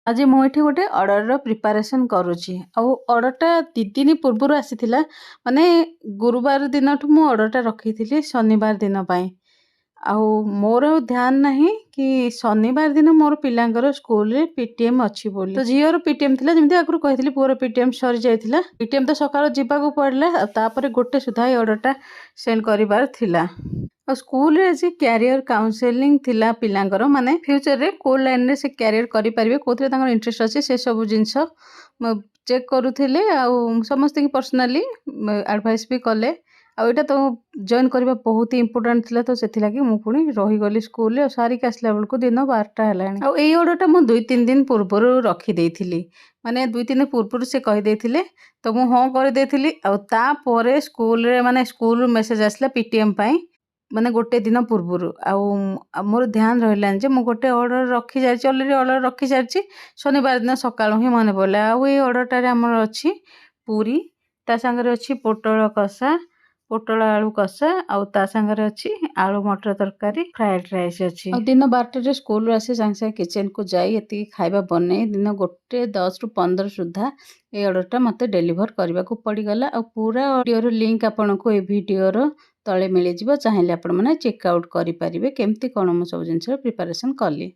आज मुझे गोटे अर्डर प्रिपारेसन करुच्ची अर्डरटा 2 दिन पूर्वर आसीथिला माने गुरुवार दिन मु अर्डरटा रखी थी शनिवार दिन पाई मोर ध्यान नहीं कि शनिवार दिन मोर पिलांकर स्कूल रे पीटीएम अच्छी बोली तो झीवर पीटीएम थिला जमी आगु कही पुअर पीटीएम सरी जाइथिला पीटीएम तो सकाळ जीवाकू पड़ला तापर गोटे सुधा अर्डरटा सेंड करिबार थिला स्कूल रे जे कैरियर काउंसलिंग थिला पिलांकर माने फ्यूचर रे को लाइन रे से कैरियर करि परिबे कोथरे तांकर इंटरेस्ट अछि से सब जिंस चेक करूथिले समस्त की पर्सनली एडवाइस भी कले एटा तो जॉइन करबा बहुत ही इंपोर्टेंट थिला तो सेथि लागि मु पुनी रही गली स्कूल रे सारी के आसला बेल को दिन 12टा हलानी एई ऑर्डरटा मु 2-3 दिन पूर्वर रखी देइथिली माने 2-3 दिन पूर्वर से कहि देइथिले तो मु हां कर देइथिली ता परे स्कूल रे माने स्कूल मेसेज आसला पीटीएम पाई माने गोटे दिन पूर्वर मोर ध्यान रहिलान जे मु गोटे ऑर्डर रखी जाई ऑलरेडी ऑर्डर रखी जाई शनिवार दिन सकाळ ही मन पड़ला ऑर्डरटा रे हमर अछि पूरी ता संगे अछि पोटल कषा पोटल आलू कषा ता संगे अछि आलू मटर तरकारी फ्राइड राइस अछि दिन 12 स्कूल आसी संगे संगे किचन को जाई एति खाइबा बने दिन गोटे 10 रु 15 सुधा ए ऑर्डरटा मते डिलीवर करबा को पड़ी गला पूरा ऑडियो रो लिंक आपन को ए वीडियो रो तले मिल जिवो चाहेले आपण माने चेक आउट करि परिबे केमती कोन मु सब जिंस प्रिपरेशन करली।